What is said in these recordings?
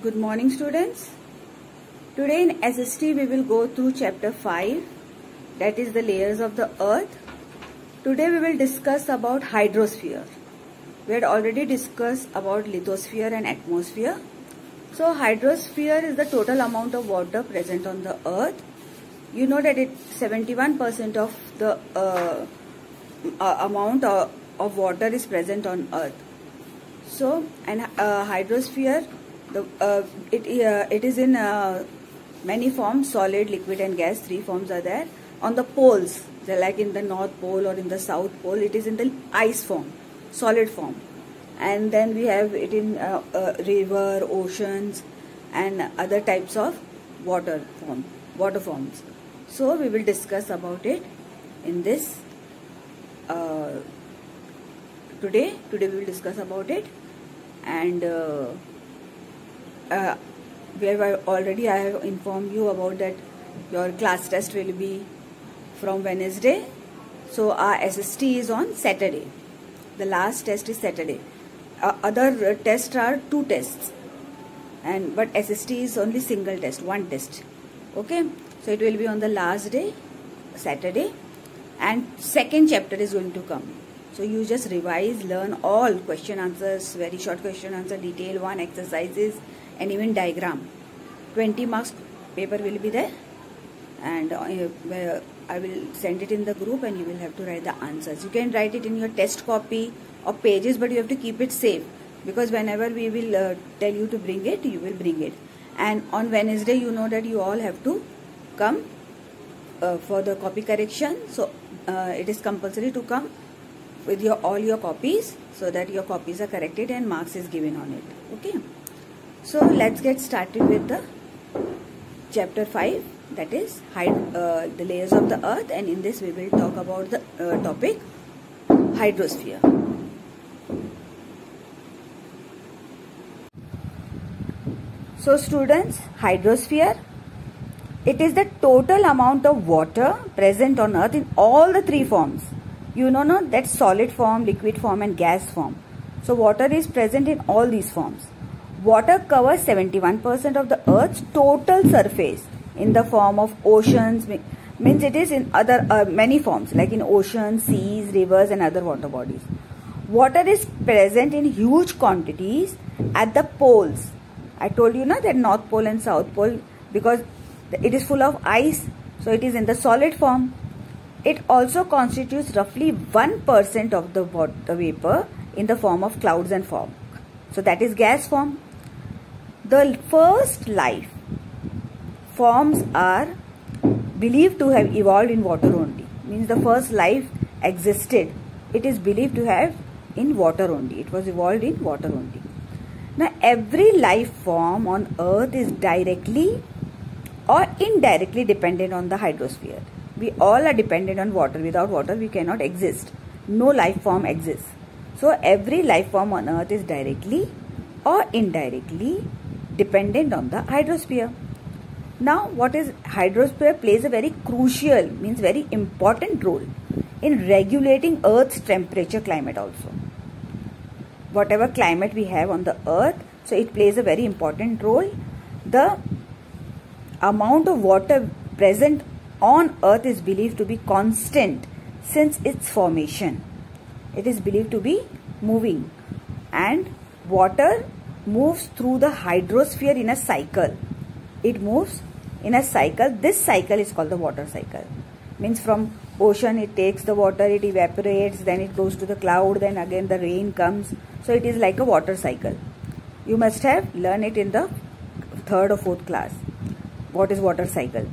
Good morning, students. Today in SST we will go through chapter 5, that is the layers of the earth. Today we will discuss about hydrosphere. We had already discussed about lithosphere and atmosphere. So hydrosphere is the total amount of water present on the earth. You know that 71% of the amount of water is present on earth. So, and hydrosphere, it is in many forms: solid, liquid and gas. 3 forms are there. On the poles, like in the North Pole or in the South Pole, it is in the ice form, solid form. And then we have it in river, oceans and other types of water forms. So we will discuss about it in this today we will discuss about it. And already I have informed you about that your class test will be from Wednesday. So our SST is on Saturday. The last test is Saturday. Other tests are 2 tests, but SST is only single test, 1 test. Okay, so it will be on the last day, Saturday, and second chapter is going to come. So you just revise, learn all question answers, very short question answer, detail 1, exercises and even diagram. 20 marks paper will be there, and I will send it in the group and you will have to write the answers. You can write it in your test copy or pages, but you have to keep it safe, because whenever we will tell you to bring it, you will bring it. And on Wednesday, you know that you all have to come for the copy correction. So it is compulsory to come with all your copies, so that your copies are corrected and marks is given on it. Okay, so let's get started with the chapter 5, that is the layers of the earth, and in this we will talk about the topic hydrosphere. So students, hydrosphere, it is the total amount of water present on earth in all the 3 forms. You know not that solid form, liquid form and gas form. So water is present in all these forms. Water covers 71% of the earth's total surface in the form of oceans, means it is in other many forms, like in oceans, seas, rivers and other water bodies. Water is present in huge quantities at the poles. I told you na that North Pole and South Pole, because it is full of ice, so it is in the solid form. It also constitutes roughly 1% of the water vapor in the form of clouds and fog. So that is gas form. The first life forms are believed to have evolved in water only. Means the first life existed, it is believed to have in water only. It was evolved in water only. Now every life form on earth is directly or indirectly dependent on the hydrosphere. We all are dependent on water. Without water we cannot exist. No life form exists. So every life form on earth is directly or indirectly dependent on the hydrosphere. Now what is hydrosphere? Plays a very crucial, means very important role in regulating earth's temperature, climate also. Whatever climate we have on the earth, so it plays a very important role. The amount of water present on earth is believed to be constant since its formation. It is believed to be moving, and water moves through the hydrosphere in a cycle. It moves in a cycle. This cycle is called the water cycle. Means from ocean it takes the water, it evaporates, then it goes to the cloud, then again the rain comes. So it is like a water cycle. You must have learned it in the 3rd or 4th class. What is water cycle?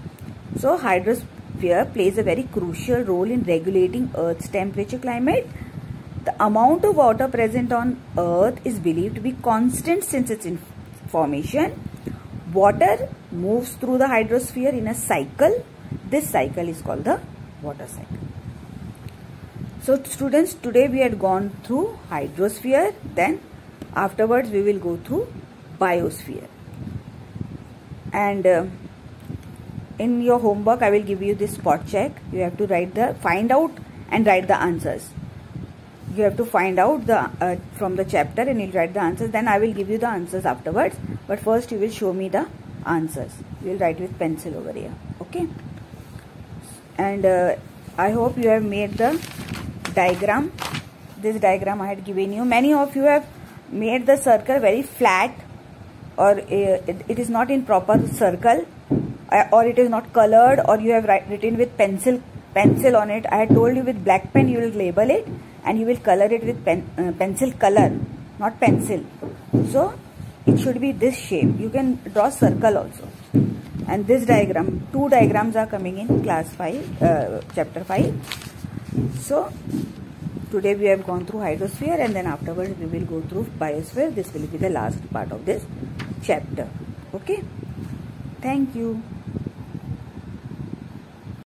So hydrosphere plays a very crucial role in regulating earth's temperature, climate. The amount of water present on earth is believed to be constant since its formation. Water moves through the hydrosphere in a cycle. This cycle is called the water cycle. So students, today we had gone through hydrosphere, then afterwards we will go through biosphere. And in your homework I will give you this spot check. You have to find out and write the answers. you have to find out the from the chapter, and you'll write the answers. Then I will give you the answers afterwards, but first you will show me the answers. You will write with pencil over here, okay? And I hope you have made the diagram. This diagram I had given you. Many of you have made the circle very flat, or it is not in proper circle, or it is not colored, or you have written with pencil on it. I had told you with black pen you will label it and you will color it with pencil color, not pencil. So it should be this shape. You can draw circle also. And this diagram, 2 diagrams are coming in class 5, chapter 5. So today we have gone through hydrosphere, and then afterwards we will go through biosphere. This will be the last part of this chapter. Okay. Thank you.